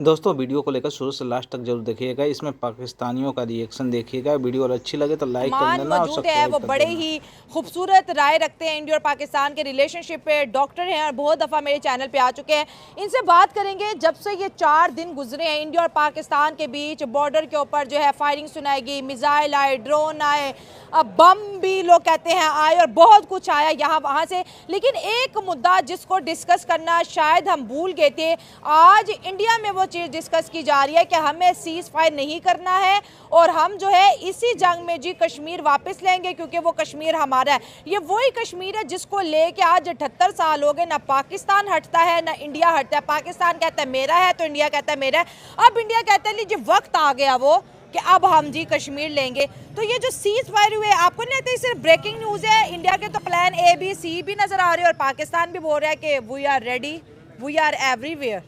दोस्तों वीडियो को लेकर शुरू से लास्ट तक जरूर देखिएगा। इसमें पाकिस्तानियों का रिएक्शन देखिएगा। वीडियो अगर अच्छी लगे तो लाइक कर मान देना और मौजूद है, सब्सक्राइब वो कर बड़े देना। ही खूबसूरत राय रखते हैं इंडिया और पाकिस्तान के रिलेशनशिप पे, डॉक्टर हैं और बहुत दफ़ा मेरे चैनल पे आ चुके हैं। इनसे बात करेंगे जब से ये 4 दिन गुजरे हैं इंडिया और पाकिस्तान के बीच, बॉर्डर के ऊपर जो है फायरिंग सुनाएगी, मिसाइल आए, ड्रोन आए, बम भी लोग कहते हैं आए और बहुत कुछ आया यहाँ वहाँ से। लेकिन एक मुद्दा जिसको डिस्कस करना शायद हम भूल गए थे, आज इंडिया में वो चीज़ डिस्कस की जा रही है कि हमें सीज फायर नहीं करना है और हम जो है इसी जंग में जी कश्मीर वापस लेंगे क्योंकि वो कश्मीर हमारा है। ये वही कश्मीर है जिसको लेके आज 78 साल हो गए, ना पाकिस्तान हटता है ना इंडिया हटता है। पाकिस्तान कहता है मेरा है तो इंडिया कहता है मेरा है। अब इंडिया कहता है लीजिए वक्त आ गया वो कि अब हम जी कश्मीर लेंगे। तो ये जो सीज फायर हुए, आपको नहीं लगता सिर्फ ब्रेकिंग न्यूज़ है? इंडिया के तो प्लान ए बी सी भी नजर आ रहे हैं और पाकिस्तान भी बोल रहा है कि we are ready, we are everywhere.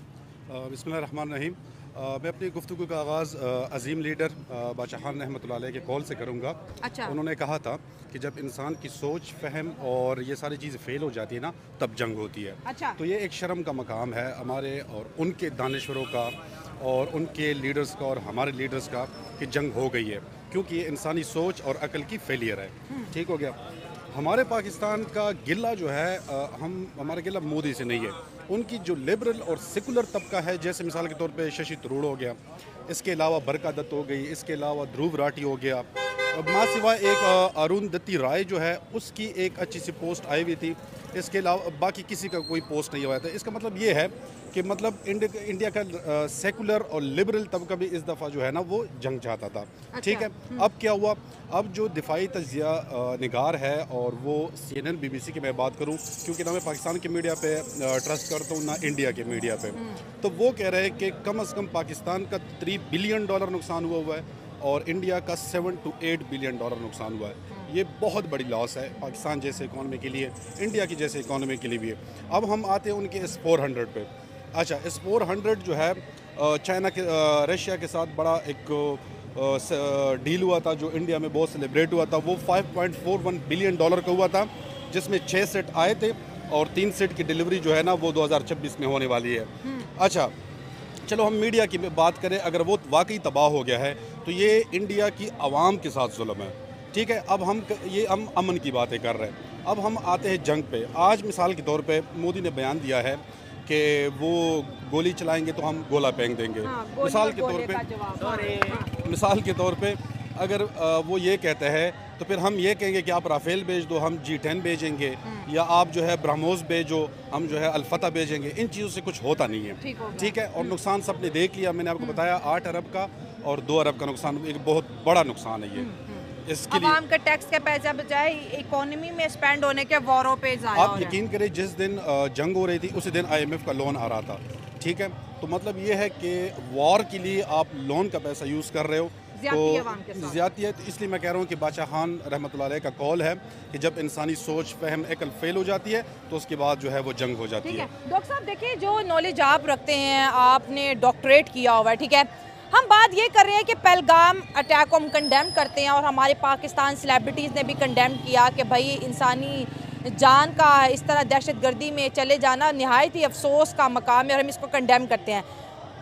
बिस्मिल्लाहिर्रहमानिर्रहीम। मैं अपनी गुफ्तगू का आगाज़ अजीम लीडर बादशाह खान रहमतुल्लाह अलैह के कॉल से करूँगा। अच्छा। उन्होंने कहा था कि जब इंसान की सोच, फ़हम और ये सारी चीज़ें फ़ेल हो जाती है ना, तब जंग होती है। अच्छा। तो ये एक शर्म का मकाम है हमारे और उनके दानिश्वरों का और उनके लीडर्स का और हमारे लीडर्स का कि जंग हो गई है, क्योंकि ये इंसानी सोच और अकल की फेलियर है। ठीक हो गया। हमारे पाकिस्तान का गिला जो है हमारा गिला मोदी से नहीं है, उनकी जो लिबरल और सेकुलर तबका है, जैसे मिसाल के तौर पे शशि थरूर हो गया, इसके अलावा बरका दत्त हो गई, इसके अलावा ध्रुव राठी हो गया, माँ सिवाय एक अरुंधति राय जो है उसकी एक अच्छी सी पोस्ट आई हुई थी, इसके अलावा बाकी किसी का कोई पोस्ट नहीं हुआ था। इसका मतलब ये है कि मतलब इंडिया का सेकुलर और लिबरल तबका भी इस दफ़ा जो है ना वो जंग चाहता था। अच्छा। ठीक है। अब क्या हुआ, अब जो दिफाई तजिया निगार है और वो CNN BBC की मैं बात करूं, क्योंकि ना मैं पाकिस्तान के मीडिया पे ट्रस्ट करता हूं ना इंडिया के मीडिया पे, तो वो कह रहे हैं कि कम से कम पाकिस्तान का $3 बिलियन नुकसान हुआ है और इंडिया का $7 to 8 बिलियन नुकसान हुआ है। ये बहुत बड़ी लॉस है पाकिस्तान जैसे इकॉनमी के लिए, इंडिया की जैसे इकॉनमी के लिए भी है। अब हम आते हैं उनके S-400 पे। अच्छा, S-400 जो है चाइना के रशिया के साथ बड़ा एक डील हुआ था जो इंडिया में बहुत सेलिब्रेट हुआ था। वो $5.41 बिलियन का हुआ था, जिसमें 6 सेट आए थे और 3 सेट की डिलीवरी जो है ना वो 2026 में होने वाली है। अच्छा, चलो हम मीडिया की बात करें, अगर वो वाकई तबाह हो गया है तो ये इंडिया की आवाम के साथ जुल्म है। ठीक है। अब हम अमन की बातें कर रहे हैं। अब हम आते हैं जंग पे। आज मिसाल के तौर पे मोदी ने बयान दिया है कि वो गोली चलाएंगे तो हम गोला फेंक देंगे। हाँ, मिसाल के तौर पे अगर वो ये कहते हैं तो फिर हम ये कहेंगे कि आप राफेल भेज दो, हम G10 भेजेंगे, या आप जो है ब्रह्मोस भेजो, हम जो है अल्फता भेजेंगे। इन चीज़ों से कुछ होता नहीं है। ठीक है। और नुकसान सबने देख लिया, मैंने आपको बताया 8 अरब का और 2 अरब का नुकसान, एक बहुत बड़ा नुकसान है ये। इसके लिए आवाम का टैक्स का पैसा बचाए इकोनॉमी में स्पेंड होने के वॉरों पे ज़ाया हो आप रहा है। यकीन करें, जिस दिन जंग हो रही थी उसी दिन IMF का लोन आ रहा था। ठीक है। तो मतलब ये है कि वॉर के लिए आप लोन का पैसा यूज़ कर रहे हो, ज़्यादती अवाम के तो साथ। ज़्यादती है। तो इसलिए मैं कह रहा हूँ कि बादशाह खान रहमतुल्लाह अलैह का कॉल है कि जब इंसानी सोच, फहम, अकल फेल हो जाती है तो उसके बाद जो है वो जंग हो जाती ठीक है है। डॉक्टर साहब, देखिए जो नॉलेज आप रखते हैं, आपने डॉक्टरेट किया हुआ है, ठीक है, हम बात ये कर रहे हैं कि पहलगाम अटैक को हम कंडेम करते हैं और हमारे पाकिस्तान सेलिब्रिटीज़ ने भी कंडेम किया कि भाई इंसानी जान का इस तरह दहशतगर्दी में चले जाना नहायत ही अफसोस का मकाम है और हम इसको कंडेम करते हैं।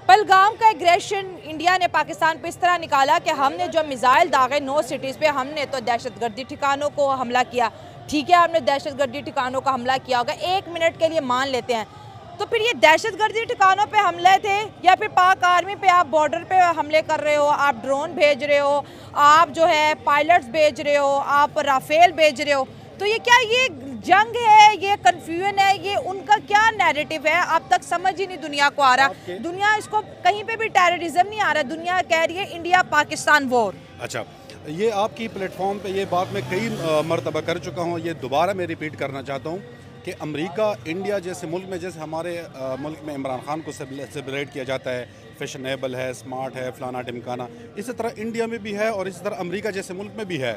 पहलगाम का एग्रेशन इंडिया ने पाकिस्तान पे इस तरह निकाला कि हमने जो मिसाइल दागे 9 सिटीज़ पे, हमने तो दहशतगर्दी ठिकानों को हमला किया। ठीक है, हमने दहशतगर्दी ठिकानों का हमला किया होगा, 1 मिनट के लिए मान लेते हैं, तो फिर ये दहशतगर्दी ठिकानों पे हमले थे या फिर पाक आर्मी पे आप बॉर्डर पे हमले कर रहे हो, आप ड्रोन भेज रहे हो, आप जो है पायलट्स भेज रहे हो, आप राफेल भेज रहे हो, तो ये क्या ये जंग है, ये कन्फ्यूजन है, ये उनका क्या नैरेटिव है? अब तक समझ ही नहीं दुनिया को आ रहा। दुनिया इसको कहीं पे भी टेररिज्म नहीं आ रहा, दुनिया कह रही है इंडिया पाकिस्तान वॉर। अच्छा, ये आपकी प्लेटफॉर्म पे ये बात मैं कई मरतबा कर चुका हूँ, ये दोबारा मैं रिपीट करना चाहता हूँ कि अमेरिका, इंडिया जैसे मुल्क में, जैसे हमारे मुल्क में इमरान खान को सेलिब्रेट किया जाता है, फैशनेबल है, स्मार्ट है, फलाना टिमकाना, इसी तरह इंडिया में भी है और इसी तरह अमेरिका जैसे मुल्क में भी है।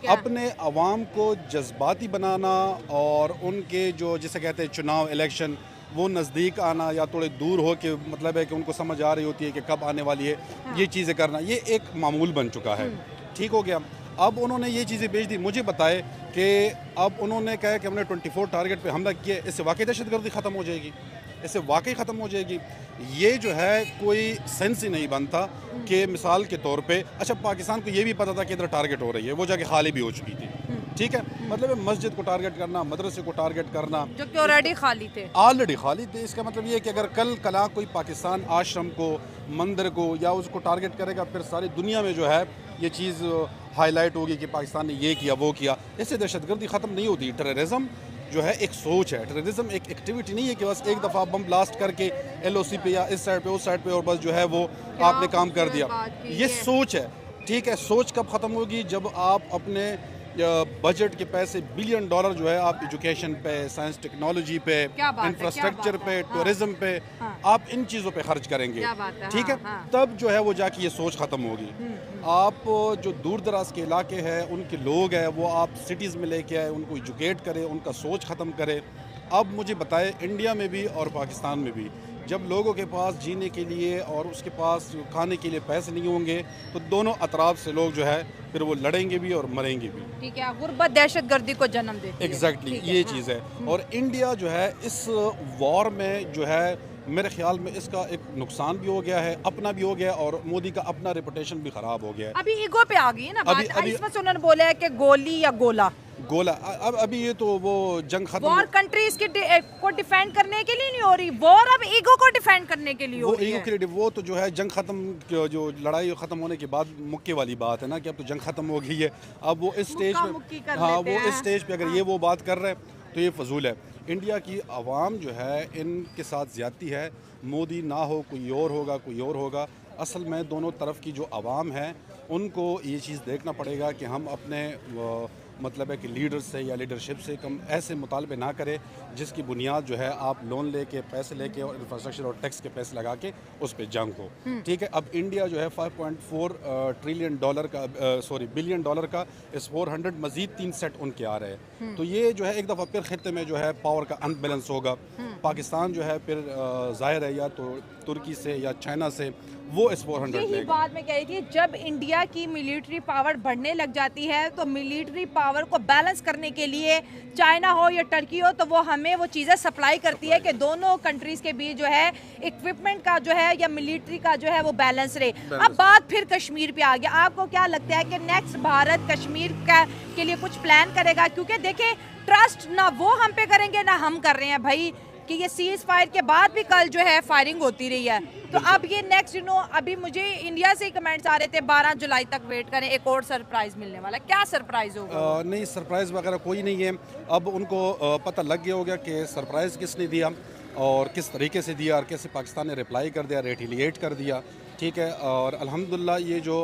अपने अवाम को जज्बाती बनाना और उनके जो जिसे कहते हैं चुनाव, इलेक्शन, वो नज़दीक आना या थोड़े दूर हो के मतलब है कि उनको समझ आ रही होती है कि कब आने वाली है, ये चीज़ें करना, ये एक मामूल बन चुका है। ठीक हो गया। अब उन्होंने ये चीज़ें भेज दी। मुझे बताए कि अब उन्होंने कहा कि हमने 24 टारगेट पे हमला किया, इससे वाकई दहशतगर्दी ख़त्म हो जाएगी? इससे वाकई ख़त्म हो जाएगी। ये जो है कोई सेंस ही नहीं बनता कि मिसाल के तौर पे अच्छा पाकिस्तान को ये भी पता था कि इधर टारगेट हो रही है, वो जाके खाली भी हो चुकी थी, ठीक है। मतलब मस्जिद को टारगेट करना, मदरसे को टारगेट करना, जो कि ऑलरेडी खाली थे, ऑलरेडी खाली थे। इसका मतलब ये है कि अगर कल कला कोई पाकिस्तान आश्रम को, मंदिर को या उसको टारगेट करेगा, फिर सारी दुनिया में जो है ये चीज़ हाईलाइट होगी कि पाकिस्तान ने ये किया वो किया। इससे दहशतगर्दी ख़त्म नहीं होती। टेररिज्म जो है एक सोच है, टेररिज्म एक एक्टिविटी नहीं है कि बस एक दफ़ा बम ब्लास्ट करके LOC पे या इस साइड पे उस साइड पे और बस जो है वो आपने काम कर दिया। ये सोच है, ठीक है। सोच कब ख़त्म होगी? जब आप अपने बजट के पैसे $1 बिलियन जो है आप एजुकेशन पे, साइंस टेक्नोलॉजी पे, इंफ्रास्ट्रक्चर पे, टूरिज्म पे, आप इन चीज़ों पे खर्च करेंगे, ठीक है। तब जो है वो जाके ये सोच ख़त्म होगी। आप जो दूर दराज के इलाके हैं उनके लोग हैं वो आप सिटीज़ में लेके आए, उनको एजुकेट करें, उनका सोच ख़त्म करें। अब मुझे बताए इंडिया में भी और पाकिस्तान में भी जब लोगों के पास जीने के लिए और उसके पास खाने के लिए पैसे नहीं होंगे तो दोनों अतराफ से लोग जो है फिर वो लड़ेंगे भी और मरेंगे भी, ठीक है। गुर्बत दहशतगर्दी को जन्म देती है। एग्जैक्टली ये चीज़ है। और इंडिया जो है इस वॉर में जो है मेरे ख्याल में इसका एक नुकसान भी हो गया है, अपना भी हो गया और मोदी का अपना रेपुटेशन भी ख़राब हो गया है। अभी ईगो पे आ गई है ना बात। इसमें से उन्होंने बोला है कि गोली या गोला गोला। अब अभी ये तो वो जंग खत्म, वॉर कंट्रीज को डिफेंड करने के लिए नहीं हो रही, वॉर अब ईगो को डिफेंड करने के लिए हो रही है। ईगो के लिए वो तो जो है जंग खत्म, जो लड़ाई खत्म होने के बाद मुक्के वाली बात है ना कि अब तो जंग खत्म हो गई है। अब वो इस स्टेज पे, हाँ वो इस स्टेज पे अगर ये वो बात कर रहे हैं तो ये फजूल है। इंडिया की आवाम जो है इनके साथ ज़्यादती है। मोदी ना हो कोई और होगा, कोई और होगा। असल में दोनों तरफ की जो आवाम है उनको ये चीज़ देखना पड़ेगा कि हम अपने मतलब है कि लीडर से या लीडरशिप से कम ऐसे मुतालबे ना करें जिसकी बुनियाद जो है आप लोन लेके, पैसे लेके और इंफ्रास्ट्रक्चर और टैक्स के पैसे लगा के उस पर जंग हो, ठीक है। अब इंडिया जो है $5.4 ट्रिलियन बिलियन का इस 400 मजीद 3 सेट उनके आ रहे हैं। तो ये जो है एक दफ़ा फिर खित्ते में जो है पावर का अनबैलेंस होगा। पाकिस्तान जो है फिर ज़ाहिर है या तो तुर्की से या चाइना से वो इस 400 यही बात मैं कह रही थी। जब इंडिया की मिलिट्री पावर बढ़ने लग जाती है तो मिलिट्री पावर को बैलेंस करने के लिए चाइना हो या टर्की हो तो वो हमें वो चीज़ें सप्लाई करती है कि दोनों कंट्रीज़ के बीच जो है इक्विपमेंट का जो है या मिलिट्री का जो है वो बैलेंस रहे। अब बात फिर कश्मीर पे आ गया। आपको क्या लगता है कि नेक्स्ट भारत कश्मीर के लिए कुछ प्लान करेगा? क्योंकि देखिए ट्रस्ट ना वो हम पे करेंगे ना हम कर रहे हैं भाई, कि ये सीज फायर के बाद भी कल जो है फायरिंग होती रही है। तो अब ये नेक्स्ट अभी मुझे इंडिया से कमेंट्स आ रहे थे 12 जुलाई तक वेट करें, एक और सरप्राइज मिलने वाला। क्या सरप्राइज होगा? नहीं, सरप्राइज वगैरह कोई नहीं है। अब उनको पता लग गया होगा कि सरप्राइज किसने दिया और किस तरीके से दिया और कैसे पाकिस्तान ने रिप्लाई कर दिया, रेटिलिएट कर दिया, ठीक है। और अल्हम्दुलिल्लाह ये जो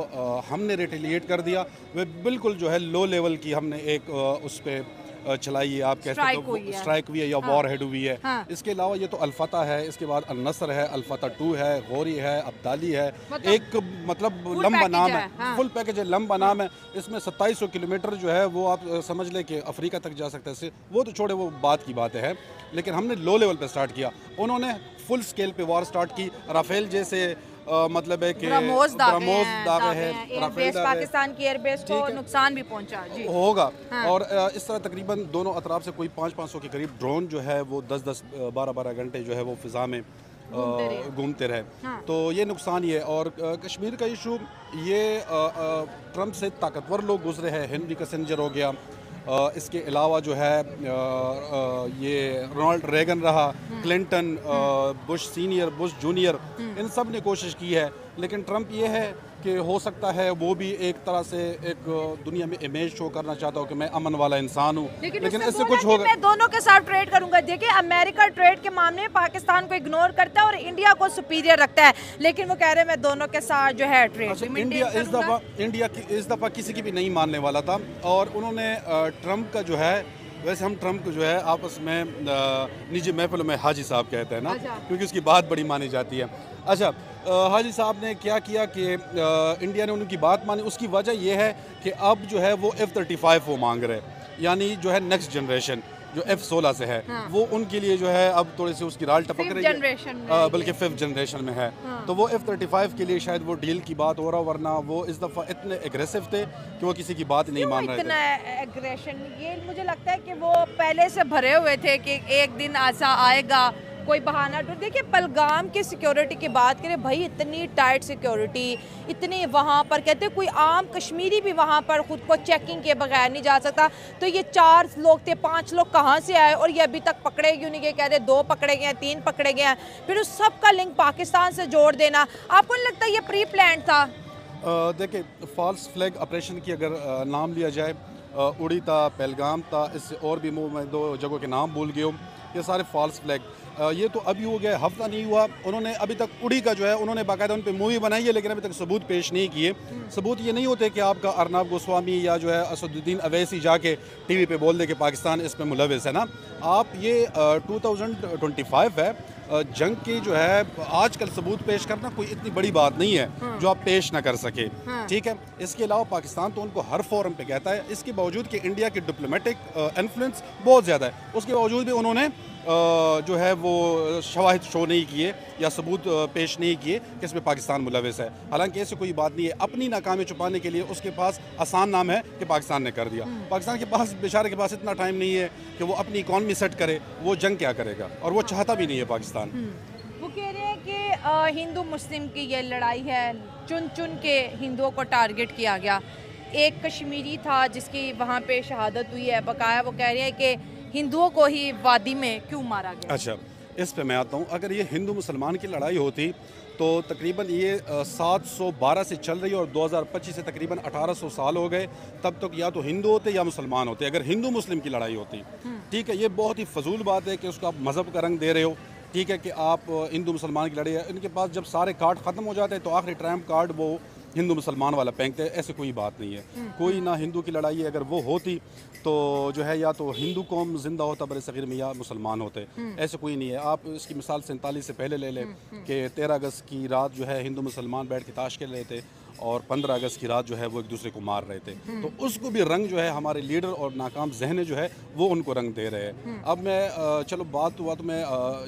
हमने रेटिलिएट कर दिया वह बिल्कुल जो है लो लेवल की हमने एक उस पर चलाई है, आप कह सकते हो स्ट्राइक हुई है या वॉर हेड हुई है। इसके अलावा ये तो अल-फतह है, इसके बाद अल-नसर है, अल-फतह 2 है, गौरी है, अब्दाली है, एक मतलब लंबा नाम है, फुल पैकेज है, लंबा नाम है। इसमें 2700 किलोमीटर जो है वो आप समझ लें कि अफ्रीका तक जा सकते हैं। वो तो छोड़े, वो बात की बात है, लेकिन हमने लो लेवल पे स्टार्ट किया। उन्होंने फुल स्केल पे वॉर स्टार्ट की। राफेल जैसे मतलब है कि ब्रह्मोस दागे हैं, एयरबेस पाकिस्तान की एयरबेस को नुकसान भी पहुंचा जी होगा। और इस तरह तकरीबन दोनों अतराफ से कोई 500 के करीब ड्रोन जो है वो 10-10 12-12 घंटे जो है वो फिजा में घूमते रहे। तो ये नुकसान ही है। और कश्मीर का इशू ये ट्रंप से ताकतवर लोग गुजरे हैं, हेनरी किसिंजर हो गया, इसके अलावा जो है ये रोनाल्ड रेगन रहा, Clinton, Bush senior, Bush junior, इन सब ने कोशिश की है। लेकिन ट्रंप ये है कि हो सकता है वो भी एक तरह से एक दुनिया में इमेज शो करना चाहता हो कि मैं अमन वाला इंसान हूँ, लेकिन इससे कुछ होगा। मैं दोनों के साथ ट्रेड करूंगा। देखिए अमेरिका ट्रेड के मामले में पाकिस्तान को इग्नोर करता है और इंडिया को सुपीरियर रखता है, लेकिन वो कह रहे हैं मैं दोनों के साथ जो है ट्रेड। इंडिया इस दफ़ा किसी की भी नहीं मानने वाला था। और उन्होंने ट्रंप का जो है, वैसे हम ट्रंप को जो है आपस में निजी महफिलों में हाजी साहब कहते हैं ना, क्योंकि उसकी बात बड़ी मानी जाती है। अच्छा, हाजी साहब ने क्या किया कि इंडिया ने उनकी बात मानी। उसकी वजह यह है कि अब जो है वो F-35 वो मांग रहे, यानी जो है नेक्स्ट जनरेशन जो F-16 से है, वो उनके लिए जो है अब थोड़ी सी उसकी राल टपक रही है, बल्कि 5th जनरेशन में है। तो वो F-35 के लिए शायद वो डील की बात हो रहा, वरना वो इस दफ़ा इतने एग्रेसिव थे कि वो किसी की बात नहीं मान रहे थे। इतना एग्रेशन, ये मुझे लगता है कि वो पहले से भरे हुए थे कि एक दिन ऐसा आएगा कोई बहाना ढूंढ। देखिए पहलगाम की सिक्योरिटी की बात करें भाई, इतनी टाइट सिक्योरिटी, इतनी वहाँ पर कहते हैं कोई आम कश्मीरी भी वहाँ पर ख़ुद को चेकिंग के बगैर नहीं जा सकता। तो ये 4 लोग थे, 5 लोग कहाँ से आए और ये अभी तक पकड़े क्यों नहीं गए? कह रहे 2 पकड़े गए हैं, 3 पकड़े गए हैं, फिर उस सब का लिंक पाकिस्तान से जोड़ देना, आपको नहीं लगता ये प्री प्लान था? देखिए, फॉल्स फ्लैग ऑपरेशन की अगर नाम लिया जाए, उड़ी था, पहलगाम था, इससे और भी मैं 2 जगहों के नाम भूल गया हूँ, ये सारे फॉल्स फ्लैग। ये तो अभी हो गया, हफ्ता नहीं हुआ, उन्होंने अभी तक उड़ी का जो है उन्होंने बाकायदा उन पर मूवी बनाई है, लेकिन अभी तक सबूत पेश नहीं किए। सबूत ये नहीं होते कि आपका अर्नब गोस्वामी या जो है असदुद्दीन अवैसी जाके टीवी पे बोल दे कि पाकिस्तान इसमें मुलविस है ना। आप ये 2025 है, जंग की जो है आजकल सबूत पेश करना कोई इतनी बड़ी बात नहीं है जो आप पेश ना कर सके, ठीक है। इसके अलावा पाकिस्तान तो उनको हर फोरम पे कहता है, इसके बावजूद कि इंडिया की डिप्लोमेटिक इन्फ्लुएंस बहुत ज़्यादा है, उसके बावजूद भी उन्होंने जो है वो शवाहिद शो नहीं किए या सबूत पेश नहीं किए कि इसमें पाकिस्तान मुलविस है। हालांकि ऐसी कोई बात नहीं है, अपनी नाकामी छुपाने के लिए उसके पास आसान नाम है कि पाकिस्तान ने कर दिया। पाकिस्तान के पास, बेचारे के पास इतना टाइम नहीं है कि वो अपनी इकॉनमी सेट करे, वो जंग क्या करेगा, और वो चाहता भी नहीं है पाकिस्तान। वो कह रहे हैं कि हिंदू मुस्लिम की ये लड़ाई है, चुन चुन के हिंदुओं को टारगेट किया गया। एक कश्मीरी था जिसकी वहाँ पे शहादत हुई है, बकाया वो कह रहे हैं कि हिंदुओं को ही वादी में क्यों मारा गया। अच्छा, इस पे मैं आता हूँ। अगर ये हिंदू मुसलमान की लड़ाई होती तो तकरीबन ये 712 से चल रही है और 2025 से तकरीबन 1800 साल हो गए, तब तक या तो हिंदू होते या मुसलमान होते, अगर हिंदू मुस्लिम की लड़ाई होती। ठीक है, ये बहुत ही फजूल बात है कि उसको आप मज़हब का रंग दे रहे हो। ठीक है कि आप हिंदू मुसलमान की लड़ाई है, इनके पास जब सारे कार्ड ख़त्म हो जाते हैं तो आखिरी ट्रम्प कार्ड वो हिंदू मुसलमान वाला फेंकते हैं। ऐसे कोई बात नहीं है, कोई ना हिंदू की लड़ाई है। अगर वो होती तो जो है या तो हिंदू कौम जिंदा होता बड़े सगीर में, या मुसलमान होते। ऐसे कोई नहीं है। आप इसकी मिसाल 47 से पहले ले लें कि 13 अगस्त की रात जो है हिंदू मुसलमान बैठ के ताश खेल रहे थे और 15 अगस्त की रात जो है वो एक दूसरे को मार रहे थे। तो उसको भी रंग जो है हमारे लीडर और नाकाम जहन जो है वो उनको रंग दे रहे हैं। अब मैं चलो बात हुआ तो मैं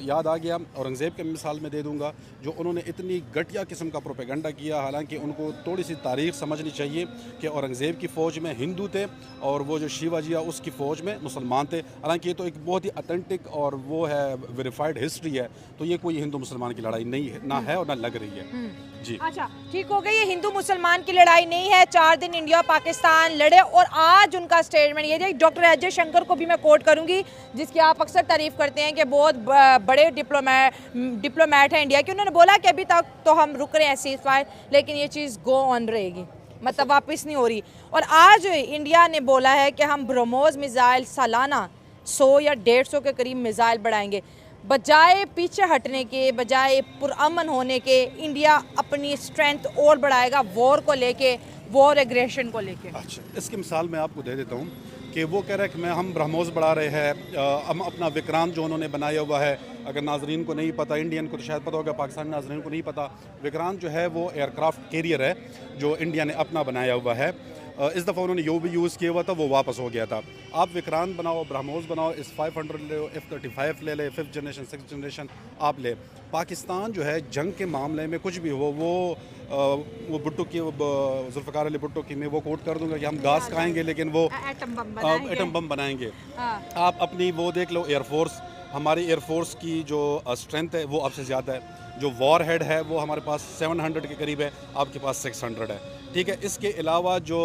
याद आ गया, औरंगज़ेब की मिसाल में दे दूंगा, जो उन्होंने इतनी घटिया किस्म का प्रोपेगेंडा किया। हालांकि उनको थोड़ी सी तारीख समझनी चाहिए कि औरंगज़ेब की फ़ौज में हिंदू थे और वो जो शिवाजिया उसकी फ़ौज में मुसलमान थे। हालांकि ये तो एक बहुत ही ऑथेंटिक और वो है वेरीफाइड हिस्ट्री है, तो ये कोई हिंदू मुसलमान की लड़ाई नहीं है, ना है और ना लग रही है जी। अच्छा ठीक हो गई, ये हिंदू मुसलमान की लड़ाई नहीं है। 4 दिन इंडिया पाकिस्तान लड़े और आज उनका स्टेटमेंट ये है। डॉक्टर एस जयशंकर को भी मैं कोट करूंगी, जिसकी आप अक्सर तारीफ करते हैं कि बहुत बड़े डिप्लोमेट हैं इंडिया के। उन्होंने बोला कि अभी तक तो हम रुक रहे हैं सीज़ फायर, लेकिन ये चीज़ गो ऑन रहेगी, मतलब वापस नहीं हो रही। और आज इंडिया ने बोला है कि हम ब्रह्मोस मिसाइल सालाना 100 या 150 के करीब मिसाइल बढ़ाएंगे। बजाय पीछे हटने के, बजाय पुरअमन होने के, इंडिया अपनी स्ट्रेंथ और बढ़ाएगा वॉर को लेके, वॉर एग्रेशन को लेके। अच्छा, इसकी मिसाल मैं आपको दे देता हूँ कि वो कह रहे हैं कि हम ब्रह्मोस बढ़ा रहे हैं, हम अपना विक्रांत जो उन्होंने बनाया हुआ है, अगर नाजरीन को नहीं पता, इंडियन को तो शायद पता होगा, पाकिस्तानी नाजरीन को नहीं पता, विक्रांत जो है वो एयरक्राफ्ट कैरियर है जो इंडिया ने अपना बनाया हुआ है। इस दफ़ा उन्होंने यो भी यूज़ किया हुआ था, वो वापस हो गया था। आप विक्रांत बनाओ, ब्रह्मोस बनाओ, इस 500 ले लो, F-35 ले ले, 5th जनरेशन 6th जनरेशन आप ले। पाकिस्तान जो है जंग के मामले में कुछ भी हो, वो भुट्टो की, जुल्फ़िकार अली भुट्टो की मैं वो कोट कर दूंगा कि हम घास खाएंगे लेकिन वो एटम बम बनाएंगे। आप अपनी वो देख लो, एयरफोर्स, हमारी एयरफोर्स की जो स्ट्रेंथ है वो आपसे ज़्यादा है। जो वॉर हेड है वो हमारे पास 700 के करीब है, आपके पास 600 है। ठीक है, इसके अलावा जो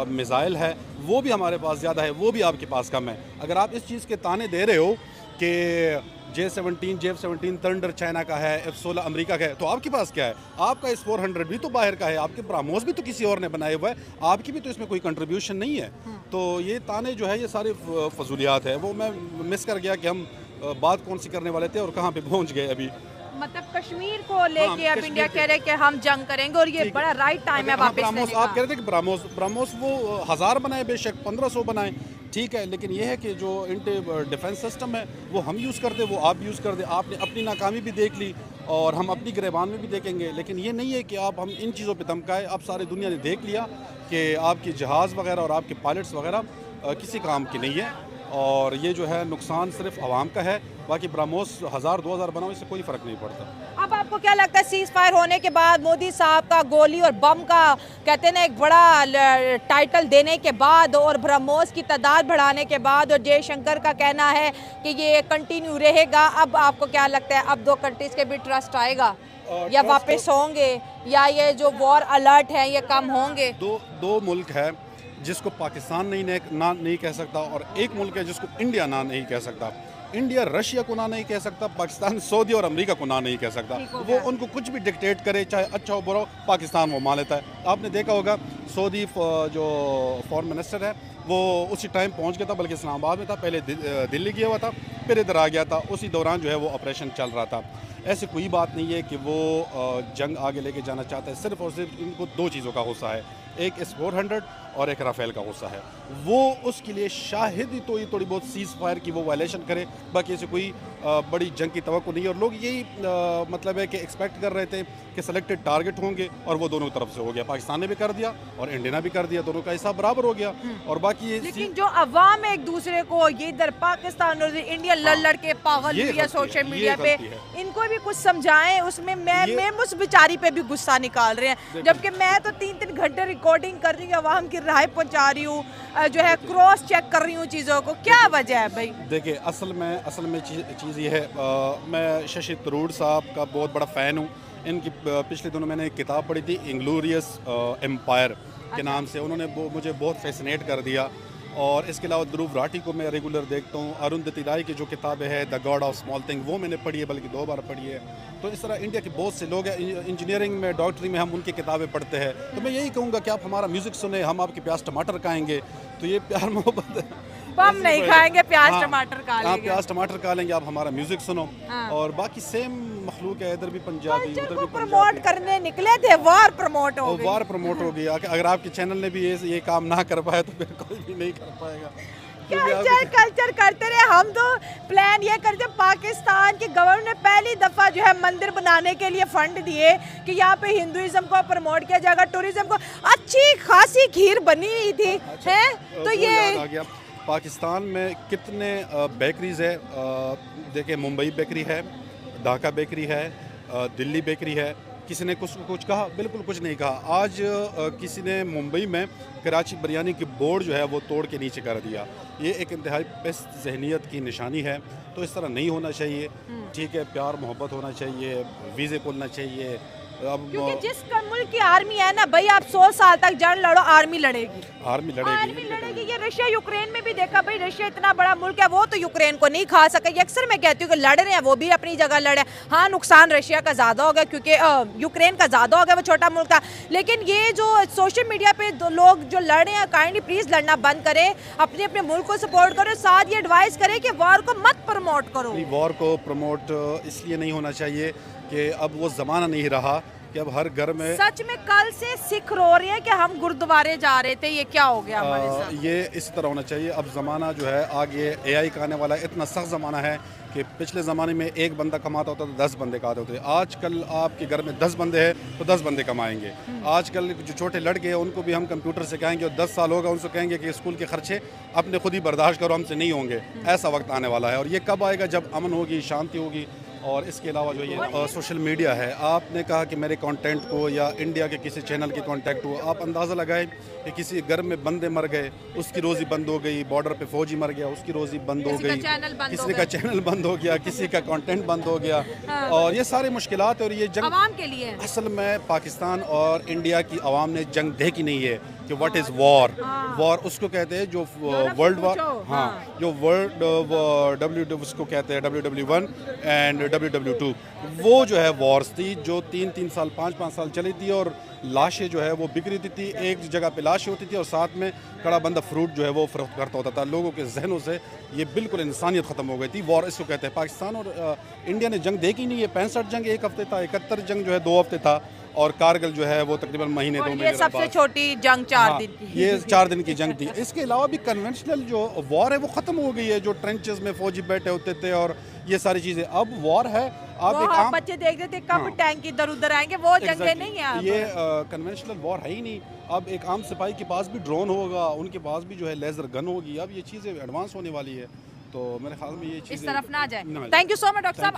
मिसाइल है वो भी हमारे पास ज़्यादा है, वो भी आपके पास कम है। अगर आप इस चीज़ के ताने दे रहे हो कि J-17 J-17 थंडर चाइना का है, F-16 अमेरिका का है, तो आपके पास क्या है? आपका S-400 भी तो बाहर का है, आपके ब्रह्मोस भी तो किसी और ने बनाया हुआ है, आपकी भी तो इसमें कोई कंट्रीब्यूशन नहीं है। तो ये ताने जो है ये सारे फजूलियात है। वो मैं मिस कर गया कि हम बात कौन सी करने वाले थे और कहाँ पे पहुँच गए अभी। मतलब कश्मीर को लेके अब इंडिया कह रहे हैं कि हम जंग करेंगे और ये बड़ा राइट टाइम है वापस लेने का। आप कह रहे थे कि ब्रह्मोस वो 1000 बनाए, बेशक 1500 बनाए, ठीक है, लेकिन ये है कि जो इंटी डिफेंस सिस्टम है वो हम यूज़ करते, वो आप यूज़ करते। आपने अपनी नाकामी भी देख ली और हम अपनी गिरबान में भी देखेंगे, लेकिन ये नहीं है कि आप हम इन चीज़ों पे धमकाए। अब सारी दुनिया ने देख लिया कि आपकी जहाज़ वगैरह और आपके पायलट्स वगैरह किसी काम की नहीं है, और ये जो है नुकसान सिर्फ आवाम का है बाकी ब्रह्मोस 1000-2000 बनाओ, इससे कोई फ़र्क नहीं पड़ता। अब आपको क्या लगता है सीज फायर होने के बाद मोदी साहब का गोली और बम का कहते हैं ना एक बड़ा टाइटल देने के बाद और ब्रह्मोस की तादाद बढ़ाने के बाद और जयशंकर का कहना है कि ये कंटिन्यू रहेगा, अब आपको क्या लगता है अब दो कंट्रीज के भी ट्रस्ट आएगा या वापस होंगे या ये जो वॉर अलर्ट है ये कम होंगे? दो मुल्क है जिसको पाकिस्तान नहीं कह सकता और एक मुल्क है जिसको इंडिया ना नहीं कह सकता। इंडिया रशिया को ना नहीं कह सकता, पाकिस्तान सऊदी और अमेरिका को ना नहीं कह सकता। वो उनको कुछ भी डिक्टेट करे, चाहे अच्छा हो बुरा हो, पाकिस्तान वो मान लेता है। आपने देखा होगा सऊदी जो फॉरेन मिनिस्टर है वो उसी टाइम पहुंच गया था, बल्कि इस्लामाबाद में था, पहले दिल्ली गया हुआ था, फिर इधर आ गया था, उसी दौरान जो है वो ऑपरेशन चल रहा था। ऐसी कोई बात नहीं है कि वो जंग आगे लेके जाना चाहता है, सिर्फ और सिर्फ इनको दो चीज़ों का गुस्सा है, एक S-400 और एक राफेल का गुस्सा है। वो उसके लिए शायद ही तो ये थोड़ी बहुत सीज़ फायर की वो वायलेशन करे, बाकी ऐसे कोई बड़ी जंग की तवक्को नहीं है। और लोग यही मतलब है कि एक्सपेक्ट कर रहे थे कि सेलेक्टेड टारगेट होंगे और वो दोनों तरफ से हो गया, पाकिस्तान ने भी कर दिया और इंडिया ने भी कर दिया, दोनों का हिसाब बराबर हो गया। और बाकी ये लेकिन जो अवाम एक दूसरे को ये इधर पाकिस्तान और इंडिया लड़ के पागल हुई है सोशल मीडिया पे, इनको भी कुछ समझाएं। उसमें मैं उस बेचारी पे भी गुस्सा निकाल रहे हैं, जबकि मैं तो 3-3 घंटे रिकॉर्डिंग कर रही हूँ, अवाम की राय पहुंचा रही हूँ, जो है क्रॉस चेक कर रही हूँ चीज़ों को। क्या वजह है भाई? देखिए असल में चीज़ ये है, मैं शशि थरूर साहब का बहुत बड़ा फ़ैन हूँ। इनकी पिछले दिनों मैंने एक किताब पढ़ी थी इंग्लोरियस एम्पायर के नाम से, उन्होंने मुझे बहुत फैसिनेट कर दिया। और इसके अलावा ध्रुव राठी को मैं रेगुलर देखता हूँ। अरुंधति राय की जो किताबें है the God of small thing, वो मैंने पढ़ी है, बल्कि 2 बार पढ़ी है। तो इस तरह इंडिया के बहुत से लोग हैं, इंजीनियरिंग में, डॉक्टरी में हम उनकी किताबें पढ़ते हैं। तो मैं यही कहूँगा कि आप हमारा म्यूज़िक सुने, हम आपके प्याज टमाटर खाएंगे। तो ये प्यार मोहब्बत हम नहीं खाएंगे, प्याज टमाटर खा लेंगे। आप प्याज टमाटर खा लेंगे, आप हमारा म्यूजिक सुनो। और बाकी सेम मखलूक है, इधर भी पंजाबी, उधर भी प्रमोट करने निकले थे, वार प्रमोट हो गई। वार प्रमोट हो गया। अगर आपके चैनल ने भी ये काम ना कर पाया तो फिर कोई भी नहीं कर पाएगा। कल्चर करते रहे। हम तो प्लान ये करते, पाकिस्तान की गवर्नमेंट ने पहली दफा जो है मंदिर बनाने के लिए फंड दिए कि यहाँ पे हिंदुइज्म को प्रमोट किया जाएगा, टूरिज्म को। अच्छी खासी खीर बनी हुई थी, है तो ये पाकिस्तान में कितने बेकरीज है। देखिए मुंबई बेकरी है, ढाका बेकरी है, दिल्ली बेकरी है। किसी ने कुछ कहा? बिल्कुल कुछ नहीं कहा। आज किसी ने मुंबई में कराची बिरयानी की बोर्ड जो है वो तोड़ के नीचे कर दिया। ये एक इंतहाई पेस्त जहनीत की निशानी है। तो इस तरह नहीं होना चाहिए। ठीक है, प्यार मोहब्बत होना चाहिए, वीज़े खोलना चाहिए। अब क्योंकि जिस मुल्क की आर्मी है ना भाई, आप 100 साल तक जंग लड़ो, आर्मी लड़ेगी। ये रशिया यूक्रेन में भी देखा भाई, रशिया इतना बड़ा मुल्क है, वो तो यूक्रेन को नहीं खा सका। ये अक्सर मैं कहती हूँ कि लड़ रहे हैं, वो भी अपनी जगह लड़े। हाँ, नुकसान रशिया का ज़्यादा हो गया क्योंकि यूक्रेन का ज़्यादा हो गया, वो छोटा मुल्क था। लेकिन ये जो सोशल मीडिया पे लोग जो लड़ रहे हैं, काइंडली प्लीज़ लड़ना बंद करें, अपने अपने मुल्क को सपोर्ट करो, साथ ये एडवाइस करें कि वॉर को मत प्रमोट करो। वॉर को प्रमोट इसलिए नहीं होना चाहिए कि अब वो ज़माना नहीं रहा कि अब हर घर में। सच में कल से सिख रो रहे हैं कि हम गुरुद्वारे जा रहे थे, ये क्या हो गया हमारे साथ? ये इस तरह होना चाहिए। अब ज़माना जो है आगे AI का आने वाला है। इतना सख्त ज़माना है कि पिछले ज़माने में एक बंदा कमाता होता तो 10 बंदे कमाते होते। आजकल आपके घर में 10 बंदे हैं तो 10 बंदे कमाएंगे। आजकल जो छोटे लड़के हैं उनको भी हम कंप्यूटर सिखाएंगे और 10 साल होगा उनसे कहेंगे कि स्कूल के खर्चे अपने खुद ही बर्दाश्त करो, हमसे नहीं होंगे। ऐसा वक्त आने वाला है और ये कब आएगा? जब अमन होगी, शांति होगी। और इसके अलावा जो ये सोशल मीडिया है, आपने कहा कि मेरे कंटेंट को या इंडिया के किसी चैनल के कांटेक्ट को, आप अंदाज़ा लगाएं कि किसी घर में बंदे मर गए, उसकी रोज़ी बंद हो गई, बॉर्डर पे फौजी मर गया, उसकी रोज़ी बंद हो गई, किसी का चैनल बंद हो गया, किसी का कंटेंट बंद हो गया। और ये सारी मुश्किलात और ये जंग आवाम के लिए असल में पाकिस्तान और इंडिया की आवाम ने जंग देखी नहीं है कि व्हाट इज़ वॉर। वॉर उसको कहते हैं जो वर्ल्ड वॉर, हाँ, जो वर्ल्ड उसको कहते हैं WW1 एंड WW2। वो जो है वॉर्स थी जो 3-3 साल 5-5 साल चली थी और लाशें जो है वो बिखरी थी। एक जगह पे लाशें होती थी और साथ में कड़ा बंदा फ्रूट जो है वो फरोख्त करता होता था। लोगों के जहनों से ये बिल्कुल इंसानियत ख़त्म हो गई थी। वॉर इसको कहते हैं। पाकिस्तान और इंडिया ने जंग देखी नहीं है। 65 जंग 1 हफ्ते था, 71 जंग जो है 2 हफ्ते था और कारगिल जो है वो तकरीबन महीने 2 महीने। ये सबसे छोटी जंग 4 दिन की। ये 4 दिन की जंग थी। इसके अलावा भी कन्वेंशनल जो वॉर है वो ख़त्म हो गई है, जो ट्रेंचेस में फौजी बैठे होते थे और ये सारी चीज़ें। अब वॉर है। आप एक आम बच्चे देख रहे थे कब टैंक इधर उधर आएंगे, वो जंगें नहीं है। ये कन्वेंशनल वॉर है ही नहीं। अब एक आम सिपाही के पास भी ड्रोन होगा, उनके पास भी जो है लेज़र गन होगी। अब ये चीज़ें एडवांस होने वाली है तो मेरे ख्याल में ये इस चीज़ तरफ ना जाए। Thank you so much doctor साहब।